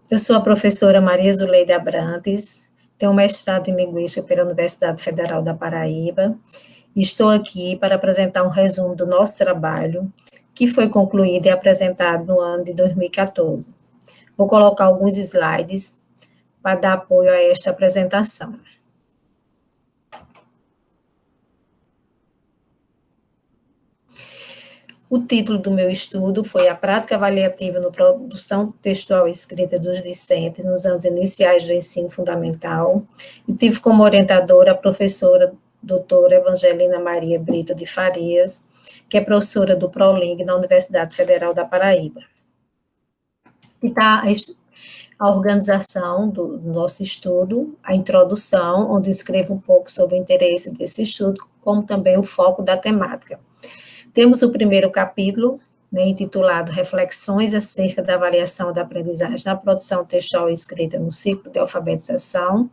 Eu sou a professora Maria Zuleide Abrantes, tenho mestrado em Linguística pela Universidade Federal da Paraíba e estou aqui para apresentar um resumo do nosso trabalho, que foi concluído e apresentado no ano de 2014. Vou colocar alguns slides para dar apoio a esta apresentação. O título do meu estudo foi A Prática Avaliativa na Produção Textual e Escrita dos Discentes nos anos iniciais do ensino fundamental, e tive como orientadora a professora doutora Evangelina Maria Brito de Farias, que é professora do ProLing na Universidade Federal da Paraíba. E está a organização do nosso estudo, a introdução, onde escrevo um pouco sobre o interesse desse estudo, como também o foco da temática. Temos o primeiro capítulo, intitulado Reflexões acerca da avaliação da aprendizagem na produção textual e escrita no ciclo de alfabetização,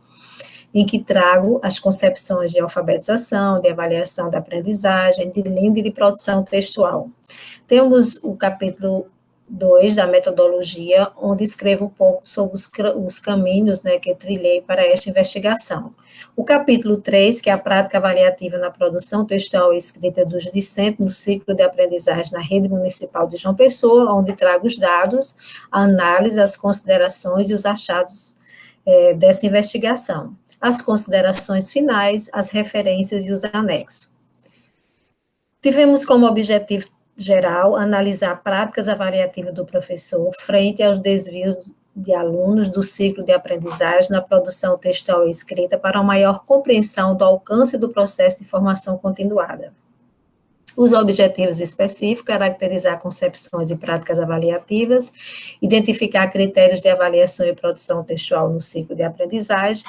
em que trago as concepções de alfabetização, de avaliação da aprendizagem, de língua e de produção textual. Temos o capítulo 2 da metodologia, onde escrevo um pouco sobre os caminhos que trilhei para esta investigação. O capítulo 3, que é a prática avaliativa na produção textual e escrita dos discentes no ciclo de aprendizagem na rede municipal de João Pessoa, onde trago os dados, a análise, as considerações e os achados dessa investigação. As considerações finais, as referências e os anexos. Tivemos como objetivo geral, analisar práticas avaliativas do professor frente aos desvios de alunos do ciclo de aprendizagem na produção textual e escrita para uma maior compreensão do alcance do processo de formação continuada. Os objetivos específicos, caracterizar concepções e práticas avaliativas, identificar critérios de avaliação e produção textual no ciclo de aprendizagem,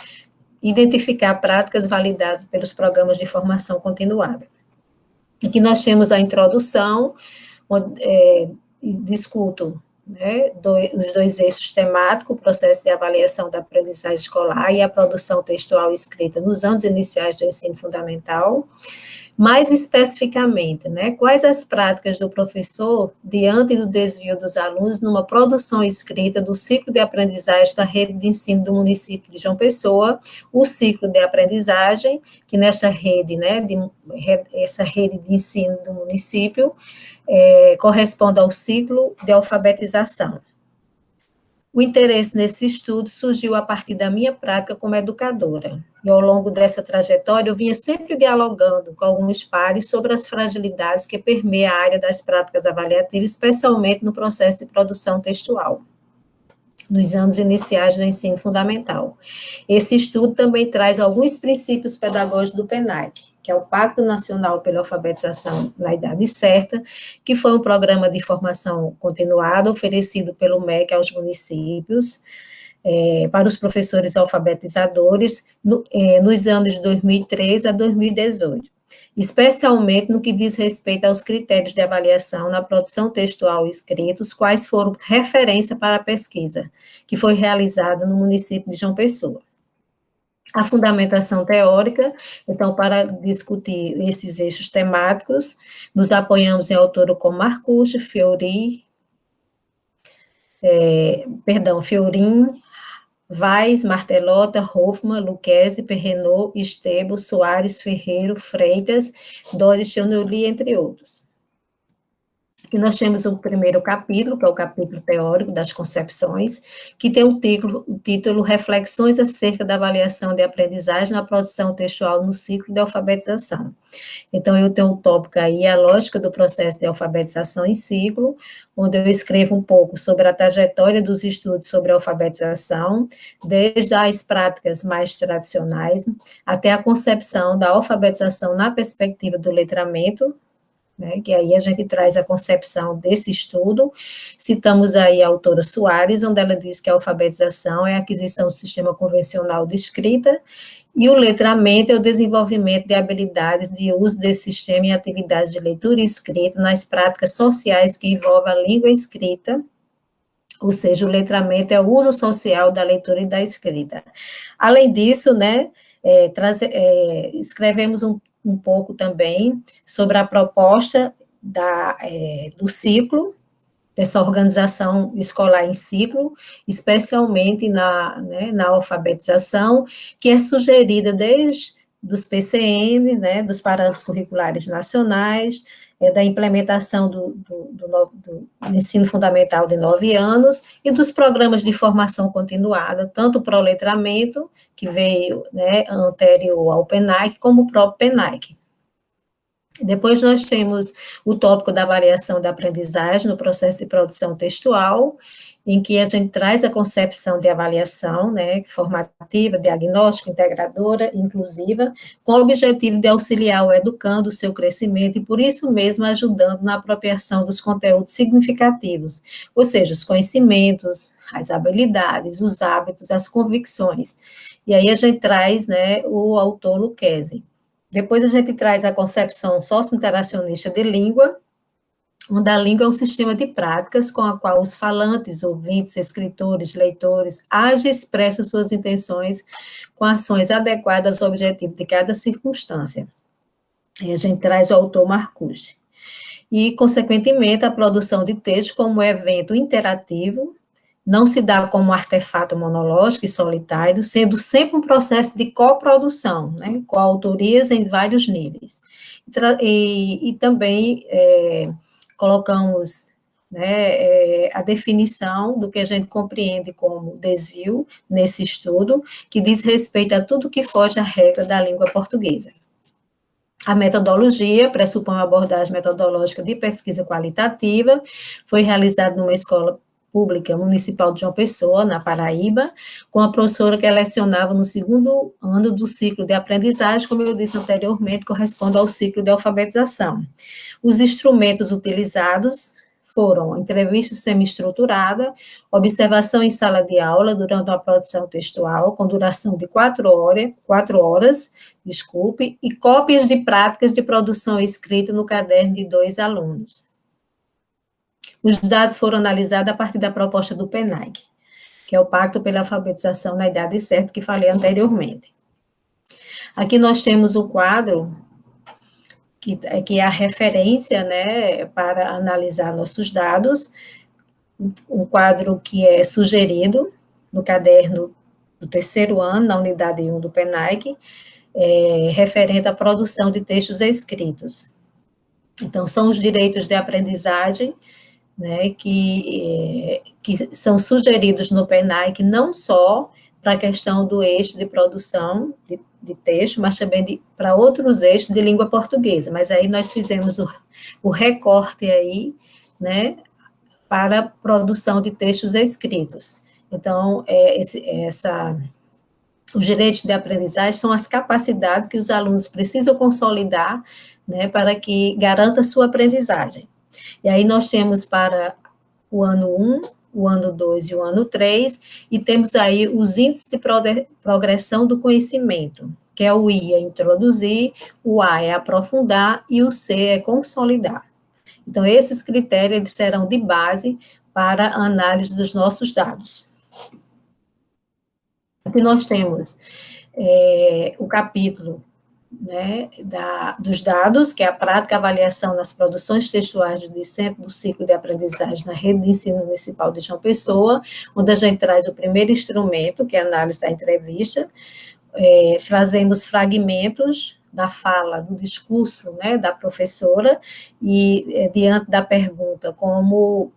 identificar práticas validadas pelos programas de formação continuada. E que nós temos a introdução, onde discuto os dois eixos temáticos, o processo de avaliação da aprendizagem escolar e a produção textual e escrita nos anos iniciais do ensino fundamental. Mais especificamente, quais as práticas do professor diante do desvio dos alunos numa produção escrita do ciclo de aprendizagem da rede de ensino do município de João Pessoa, o ciclo de aprendizagem, que nesta rede, essa rede de ensino do município, corresponde ao ciclo de alfabetização. O interesse nesse estudo surgiu a partir da minha prática como educadora, e ao longo dessa trajetória eu vinha sempre dialogando com alguns pares sobre as fragilidades que permeiam a área das práticas avaliativas, especialmente no processo de produção textual, nos anos iniciais do ensino fundamental. Esse estudo também traz alguns princípios pedagógicos do PNAE, que é o Pacto Nacional pela Alfabetização na Idade Certa, que foi um programa de formação continuada oferecido pelo MEC aos municípios, para os professores alfabetizadores, nos anos de 2013 a 2018, especialmente no que diz respeito aos critérios de avaliação na produção textual e escrita, os quais foram referência para a pesquisa, que foi realizada no município de João Pessoa. A fundamentação teórica, então, para discutir esses eixos temáticos, nos apoiamos em autores como Marcucci, Fiorin, Vaz, Martelota, Hoffmann, Lucchesi, Perrenot, Estebo, Soares, Ferreiro, Freitas, Doris, Chonoli, entre outros. E nós temos o primeiro capítulo, que é o capítulo teórico das concepções, que tem o título Reflexões acerca da avaliação de aprendizagem na produção textual no ciclo de alfabetização. Então, eu tenho um tópico aí, a lógica do processo de alfabetização em ciclo, onde eu escrevo um pouco sobre a trajetória dos estudos sobre a alfabetização, desde as práticas mais tradicionais, até a concepção da alfabetização na perspectiva do letramento, que aí a gente traz a concepção desse estudo. Citamos aí a autora Soares, onde ela diz que a alfabetização é a aquisição do sistema convencional de escrita, e o letramento é o desenvolvimento de habilidades de uso desse sistema em atividades de leitura e escrita nas práticas sociais que envolvem a língua escrita, ou seja, o letramento é o uso social da leitura e da escrita. Além disso, escrevemos um pouco também sobre a proposta do ciclo dessa organização escolar em ciclo, especialmente na alfabetização, que é sugerida desde dos PCN, dos parâmetros curriculares nacionais, da implementação do ensino fundamental de 9 anos e dos programas de formação continuada, tanto para o letramento, que veio anterior ao PENAIC, como o próprio PENAIC. Depois nós temos o tópico da avaliação da aprendizagem no processo de produção textual, em que a gente traz a concepção de avaliação, formativa, diagnóstica, integradora, inclusiva, com o objetivo de auxiliar o educando o seu crescimento e, por isso mesmo, ajudando na apropriação dos conteúdos significativos, ou seja, os conhecimentos, as habilidades, os hábitos, as convicções. E aí a gente traz o autor Lucchesi. Depois a gente traz a concepção socio-interacionista de língua, onde a língua é um sistema de práticas com a qual os falantes, ouvintes, escritores, leitores agem e expressam suas intenções com ações adequadas ao objetivo de cada circunstância. E a gente traz o autor Marcuse. E, consequentemente, a produção de texto como evento interativo, não se dá como artefato monológico e solitário, sendo sempre um processo de coprodução, coautorias em vários níveis. E também colocamos a definição do que a gente compreende como desvio nesse estudo, que diz respeito a tudo que foge à regra da língua portuguesa. A metodologia pressupõe uma abordagem metodológica de pesquisa qualitativa, foi realizada numa escola pública municipal de João Pessoa, na Paraíba, com a professora que lecionava no segundo ano do ciclo de aprendizagem, como eu disse anteriormente, corresponde ao ciclo de alfabetização. Os instrumentos utilizados foram entrevista semi-estruturada, observação em sala de aula durante uma produção textual, com duração de 4 horas, e cópias de práticas de produção escrita no caderno de 2 alunos. Os dados foram analisados a partir da proposta do PENAIC, que é o Pacto pela Alfabetização na Idade Certa, que falei anteriormente. Aqui nós temos o quadro, que é a referência, para analisar nossos dados, um quadro que é sugerido no caderno do 3º ano, na unidade 1 do PENAIC, referente à produção de textos escritos. Então, são os direitos de aprendizagem, que são sugeridos no PENAIC, não só para a questão do eixo de produção de texto, mas também para outros eixos de língua portuguesa. Mas aí nós fizemos o recorte aí, para a produção de textos escritos. Então, os direitos de aprendizagem são as capacidades que os alunos precisam consolidar, para que garanta a sua aprendizagem. E aí nós temos para o ano 1, o ano 2 e o ano 3, e temos aí os índices de progressão do conhecimento, que é o I é introduzir, o A é aprofundar e o C é consolidar. Então, esses critérios eles serão de base para a análise dos nossos dados. Aqui nós temos o capítulo dos dados, que é a prática e avaliação nas produções textuais do discente do ciclo de aprendizagem na rede de ensino municipal de João Pessoa, onde a gente traz o primeiro instrumento, que é a análise da entrevista, trazemos fragmentos da fala, do discurso, da professora, e diante da pergunta como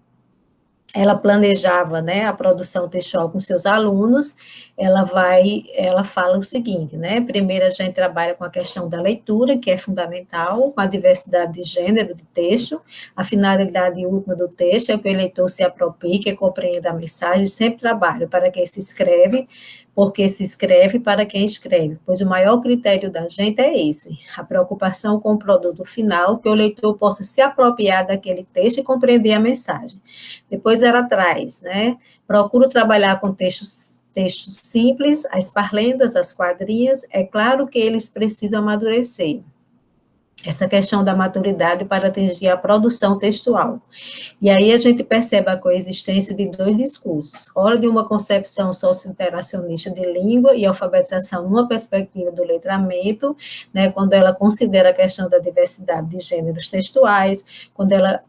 ela planejava, a produção textual com seus alunos, ela fala o seguinte, primeiro a gente trabalha com a questão da leitura, que é fundamental, com a diversidade de gênero de texto, a finalidade última do texto é que o leitor se aproprie, que compreenda a mensagem, sempre trabalho para quem se escreve, porque se escreve para quem escreve, pois o maior critério da gente é esse, a preocupação com o produto final, que o leitor possa se apropriar daquele texto e compreender a mensagem. Depois ela traz, procuro trabalhar com textos simples, as parlendas, as quadrinhas, é claro que eles precisam amadurecer. Essa questão da maturidade para atingir a produção textual. E aí a gente percebe a coexistência de 2 discursos, ora de uma concepção socio-interacionista de língua e alfabetização numa perspectiva do letramento, quando ela considera a questão da diversidade de gêneros textuais, quando ela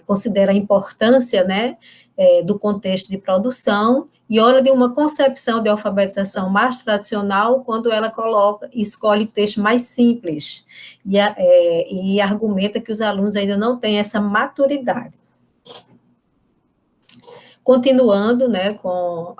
considera a importância, né, do contexto de produção, e ora de uma concepção de alfabetização mais tradicional, quando ela escolhe texto mais simples, e argumenta que os alunos ainda não têm essa maturidade. Continuando, né, com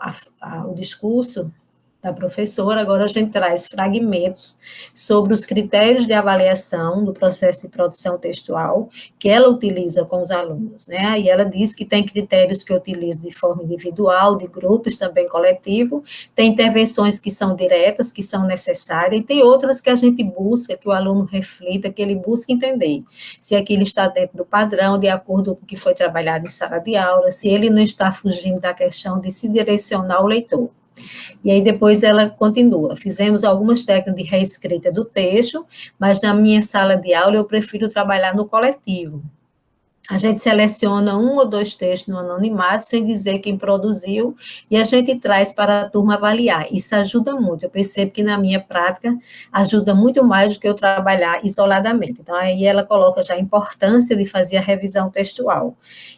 o discurso da professora, agora a gente traz fragmentos sobre os critérios de avaliação do processo de produção textual que ela utiliza com os alunos, né? E ela diz que tem critérios que utiliza de forma individual, de grupos, também coletivo, tem intervenções que são diretas, que são necessárias, e tem outras que a gente busca, que o aluno reflita, que ele busca entender se aquilo está dentro do padrão, de acordo com o que foi trabalhado em sala de aula, se ele não está fugindo da questão de se direcionar ao leitor. E aí depois ela continua, fizemos algumas técnicas de reescrita do texto, mas na minha sala de aula eu prefiro trabalhar no coletivo. A gente seleciona 1 ou 2 textos no anonimato, sem dizer quem produziu, e a gente traz para a turma avaliar. Isso ajuda muito. Eu percebo que na minha prática ajuda muito mais do que eu trabalhar isoladamente. Então, aí ela coloca já a importância de fazer a revisão textual.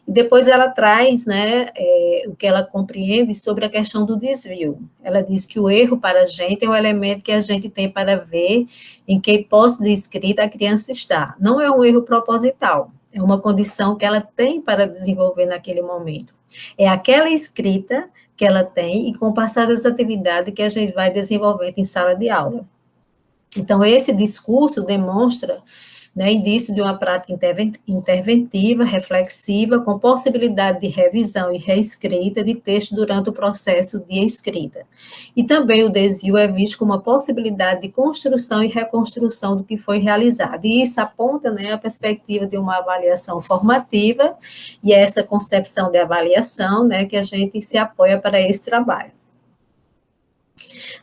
E depois ela traz, né, o que ela compreende sobre a questão do desvio. Ela diz que o erro para a gente é um elemento que a gente tem para ver em que posse de escrita a criança está. Não é um erro proposital. É uma condição que ela tem para desenvolver naquele momento. É aquela escrita que ela tem e com o passar das atividades que a gente vai desenvolvendo em sala de aula. Então, esse discurso demonstra, né, indício de uma prática interventiva, reflexiva, com possibilidade de revisão e reescrita de texto durante o processo de escrita. E também o desvio é visto como uma possibilidade de construção e reconstrução do que foi realizado. E isso aponta, né, a perspectiva de uma avaliação formativa, e é essa concepção de avaliação, né, que a gente se apoia para esse trabalho.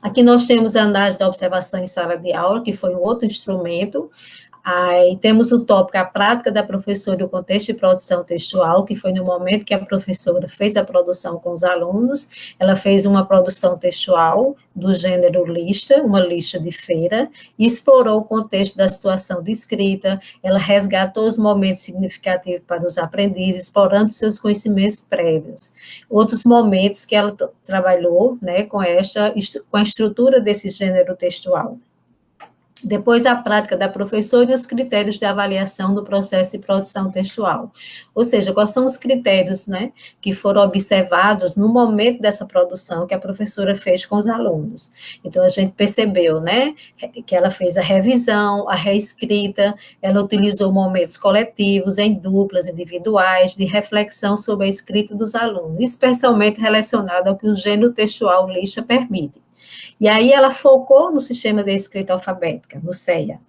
Aqui nós temos a análise da observação em sala de aula, que foi um outro instrumento. Aí temos o tópico, a prática da professora e o contexto de produção textual, que foi no momento que a professora fez a produção com os alunos. Ela fez uma produção textual do gênero lista, uma lista de feira, e explorou o contexto da situação de escrita. Ela resgatou os momentos significativos para os aprendizes, explorando seus conhecimentos prévios. Outros momentos que ela trabalhou, né, com a estrutura desse gênero textual. Depois, a prática da professora e os critérios de avaliação do processo de produção textual. Ou seja, quais são os critérios, né, que foram observados no momento dessa produção que a professora fez com os alunos. Então, a gente percebeu, né, que ela fez a revisão, a reescrita, ela utilizou momentos coletivos, em duplas, individuais, de reflexão sobre a escrita dos alunos, especialmente relacionado ao que o gênero textual lista permite. E aí ela focou no sistema de escrita alfabética, no SEA.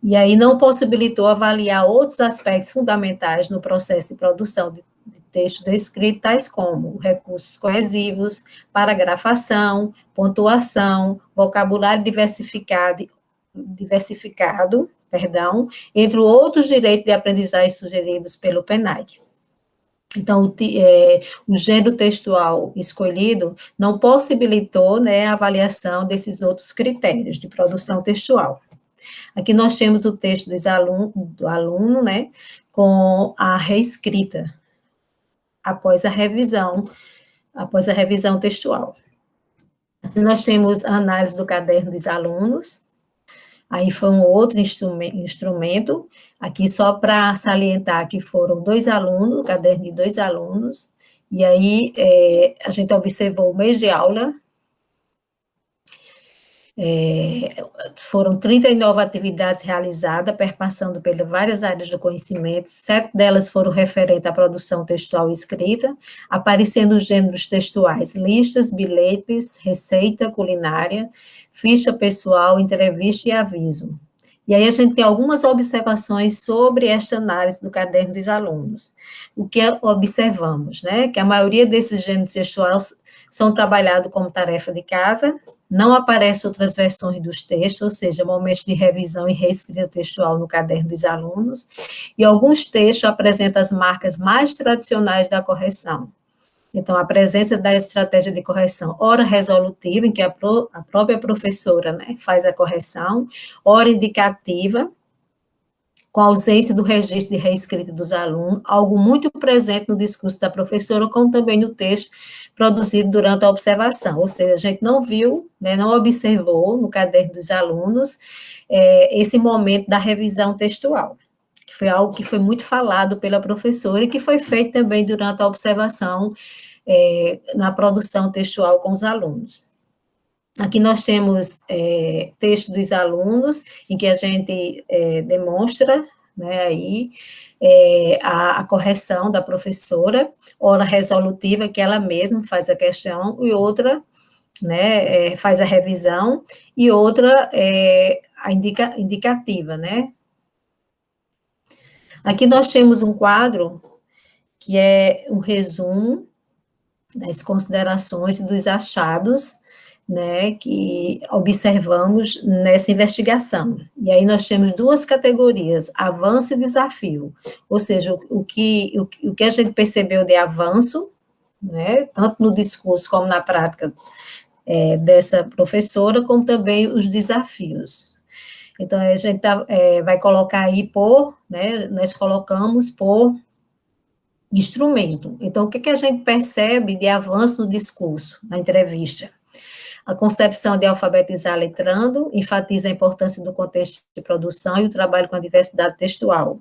E aí não possibilitou avaliar outros aspectos fundamentais no processo de produção de textos escritos, tais como recursos coesivos, paragrafação, pontuação, vocabulário diversificado, entre outros direitos de aprendizagem sugeridos pelo PNAE. Então, o gênero textual escolhido não possibilitou, né, a avaliação desses outros critérios de produção textual. Aqui nós temos o texto do aluno, né, com a reescrita, após a revisão textual. Aqui nós temos a análise do caderno dos alunos. Aí foi um outro instrumento, aqui só para salientar que foram 2 alunos, o caderno de 2 alunos, e aí a gente observou o mês de aula, foram 39 atividades realizadas, perpassando pelas várias áreas do conhecimento, 7 delas foram referentes à produção textual e escrita, aparecendo os gêneros textuais, listas, bilhetes, receita, culinária, ficha pessoal, entrevista e aviso. E aí a gente tem algumas observações sobre esta análise do caderno dos alunos. O que observamos, né? Que a maioria desses gêneros textuais são trabalhados como tarefa de casa, não aparecem outras versões dos textos, ou seja, momentos de revisão e reescrita textual no caderno dos alunos, e alguns textos apresentam as marcas mais tradicionais da correção. Então, a presença da estratégia de correção, ora resolutiva, em que a própria professora, né, faz a correção, ora indicativa, com a ausência do registro de reescrita dos alunos, algo muito presente no discurso da professora, como também no texto produzido durante a observação, ou seja, a gente não viu, né, não observou no caderno dos alunos esse momento da revisão textual, que foi algo que foi muito falado pela professora e que foi feito também durante a observação na produção textual com os alunos. Aqui nós temos texto dos alunos, em que a gente demonstra, né, aí, a correção da professora, ora resolutiva, que ela mesma faz a questão, e outra, né, faz a revisão, e outra a indicativa, né. Aqui nós temos um quadro que é um resumo das considerações e dos achados, né, que observamos nessa investigação. E aí nós temos duas categorias, avanço e desafio, ou seja, o que a gente percebeu de avanço, né, tanto no discurso como na prática dessa professora, como também os desafios. Então, a gente vai colocar aí por, né, nós colocamos por instrumento. Então, o que a gente percebe de avanço no discurso, na entrevista? A concepção de alfabetizar letrando enfatiza a importância do contexto de produção e o trabalho com a diversidade textual.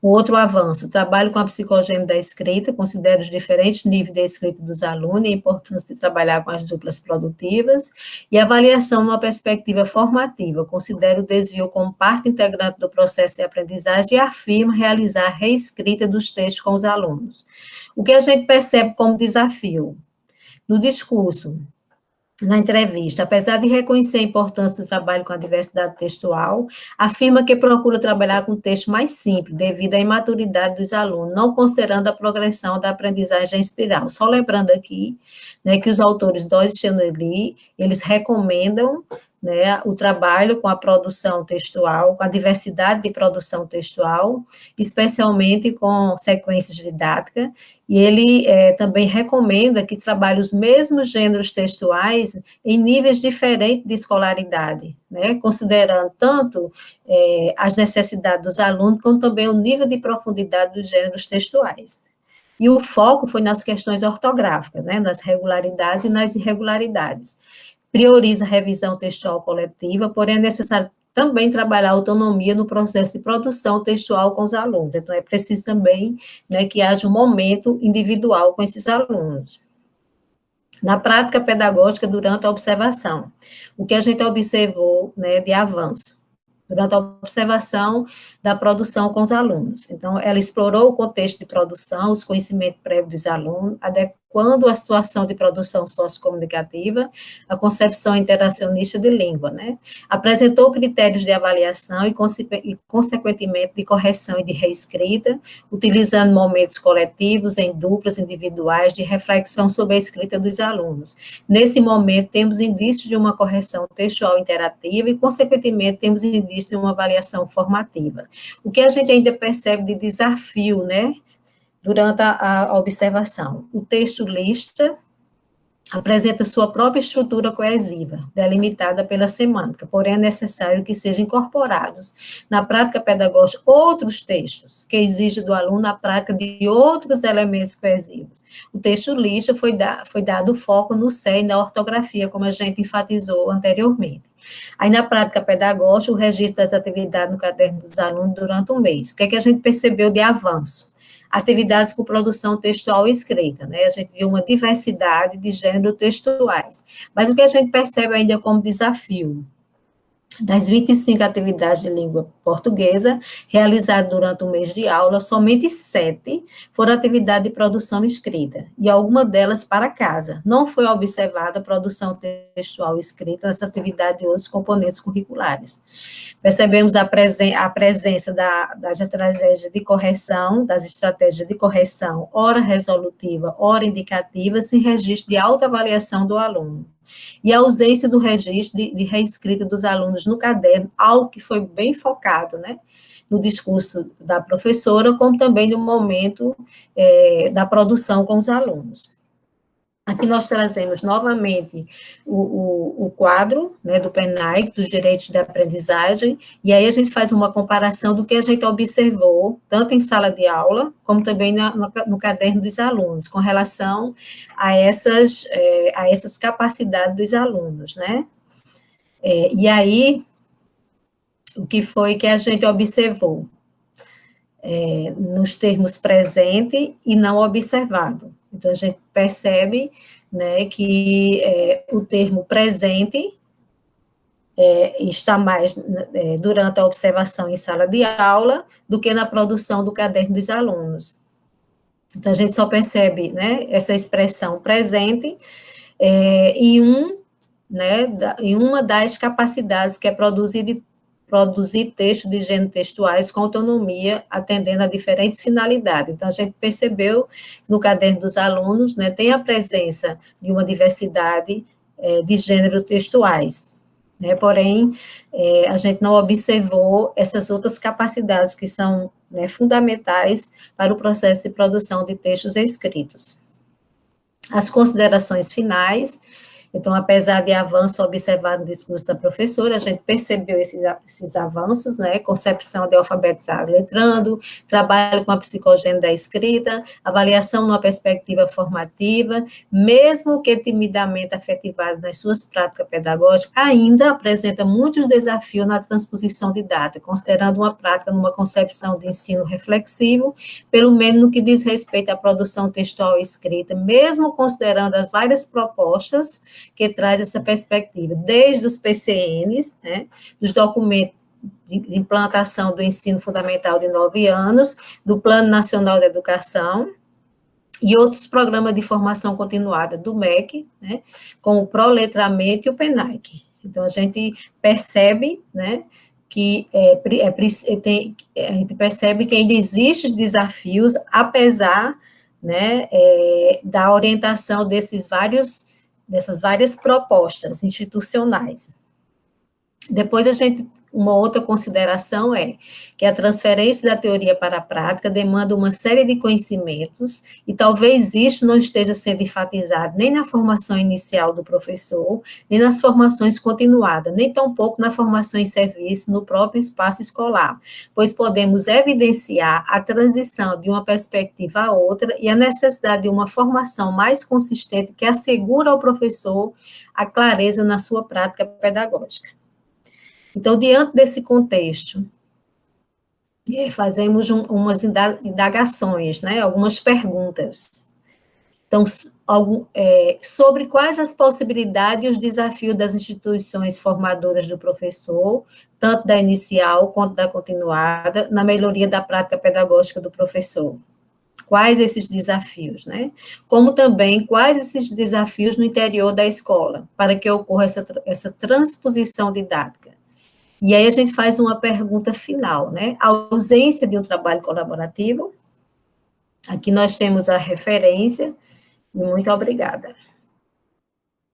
O outro avanço, o trabalho com a psicogênese da escrita, considera os diferentes níveis de escrita dos alunos e a importância de trabalhar com as duplas produtivas, e a avaliação numa perspectiva formativa, considera o desvio como parte integrante do processo de aprendizagem e afirma realizar a reescrita dos textos com os alunos. O que a gente percebe como desafio? No discurso, na entrevista, apesar de reconhecer a importância do trabalho com a diversidade textual, afirma que procura trabalhar com texto mais simples, devido à imaturidade dos alunos, não considerando a progressão da aprendizagem espiral. Só lembrando aqui, né, que os autores Dawes e Chenelly, eles recomendam, né, o trabalho com a produção textual, com a diversidade de produção textual, especialmente com sequências didáticas, e ele também recomenda que trabalhe os mesmos gêneros textuais em níveis diferentes de escolaridade, né, considerando tanto as necessidades dos alunos, como também o nível de profundidade dos gêneros textuais. E o foco foi nas questões ortográficas, né, nas regularidades e nas irregularidades. Prioriza a revisão textual coletiva, porém é necessário também trabalhar a autonomia no processo de produção textual com os alunos. Então, é preciso também, né, que haja um momento individual com esses alunos. Na prática pedagógica, durante a observação, o que a gente observou, né, de avanço? Durante a observação da produção com os alunos. Então, ela explorou o contexto de produção, os conhecimentos prévios dos alunos, adequando a situação de produção sociocomunicativa à concepção interacionista de língua, né? Apresentou critérios de avaliação e, consequentemente, de correção e de reescrita, utilizando momentos coletivos, em duplas, individuais, de reflexão sobre a escrita dos alunos. Nesse momento, temos indícios de uma correção textual interativa e, consequentemente, temos indícios de uma avaliação formativa. O que a gente ainda percebe de desafio, né, durante a observação? O texto lista apresenta sua própria estrutura coesiva, delimitada pela semântica, porém é necessário que sejam incorporados na prática pedagógica outros textos, que exigem do aluno a prática de outros elementos coesivos. O texto lista foi dado foco no SEI e na ortografia, como a gente enfatizou anteriormente. Aí, na prática pedagógica, o registro das atividades no caderno dos alunos durante um mês. O que é que a gente percebeu de avanço? Atividades com produção textual e escrita, né? A gente viu uma diversidade de gêneros textuais. Mas o que a gente percebe ainda como desafio? Das 25 atividades de língua portuguesa realizadas durante o mês de aula, somente 7 foram atividade de produção escrita, e alguma delas para casa. Não foi observada a produção textual escrita nessa atividade de outros componentes curriculares. Percebemos a presença das estratégias de correção, ora resolutiva, ora indicativa, sem registro de autoavaliação do aluno. E a ausência do registro de reescrita dos alunos no caderno, algo que foi bem focado, né, no discurso da professora, como também no momento da produção com os alunos. Aqui nós trazemos novamente o quadro, né, do PENAIC, dos direitos da aprendizagem, e aí a gente faz uma comparação do que a gente observou, tanto em sala de aula, como também no caderno dos alunos, com relação a essas capacidades dos alunos, né? E aí, o que foi que a gente observou? Nos termos presente e não observado. Então, a gente percebe, né, que o termo presente está mais durante a observação em sala de aula do que na produção do caderno dos alunos. Então, a gente só percebe, né, essa expressão presente em uma das capacidades que é produzir textos de gênero textuais com autonomia, atendendo a diferentes finalidades. Então, a gente percebeu no caderno dos alunos, né, tem a presença de uma diversidade de gênero textuais, né, porém, a gente não observou essas outras capacidades que são, né, fundamentais para o processo de produção de textos escritos. As considerações finais. Então, apesar de avanço observado no discurso da professora, a gente percebeu esses avanços, né, concepção de alfabetizado letrando, trabalho com a psicogênese da escrita, avaliação numa perspectiva formativa, mesmo que timidamente afetivado nas suas práticas pedagógicas, ainda apresenta muitos desafios na transposição didática, considerando uma prática numa concepção de ensino reflexivo, pelo menos no que diz respeito à produção textual e escrita, mesmo considerando as várias propostas que traz essa perspectiva, desde os PCNs, né, dos documentos de implantação do ensino fundamental de 9 anos, do Plano Nacional de Educação, e outros programas de formação continuada do MEC, né, como o Proletramento e o PENAIC. Então, a gente percebe, né, que a gente percebe que ainda existem desafios, apesar, né, da orientação dessas várias propostas institucionais. Depois uma outra consideração é que a transferência da teoria para a prática demanda uma série de conhecimentos e talvez isso não esteja sendo enfatizado nem na formação inicial do professor, nem nas formações continuadas, nem tampouco na formação em serviço no próprio espaço escolar, pois podemos evidenciar a transição de uma perspectiva a outra e a necessidade de uma formação mais consistente que assegura ao professor a clareza na sua prática pedagógica. Então, diante desse contexto, fazemos umas indagações, né, algumas perguntas. Então, sobre quais as possibilidades e os desafios das instituições formadoras do professor, tanto da inicial quanto da continuada, na melhoria da prática pedagógica do professor. Quais esses desafios, né? Como também quais esses desafios no interior da escola, para que ocorra essa transposição didática. E aí a gente faz uma pergunta final, né? A ausência de um trabalho colaborativo. Aqui nós temos a referência. Muito obrigada.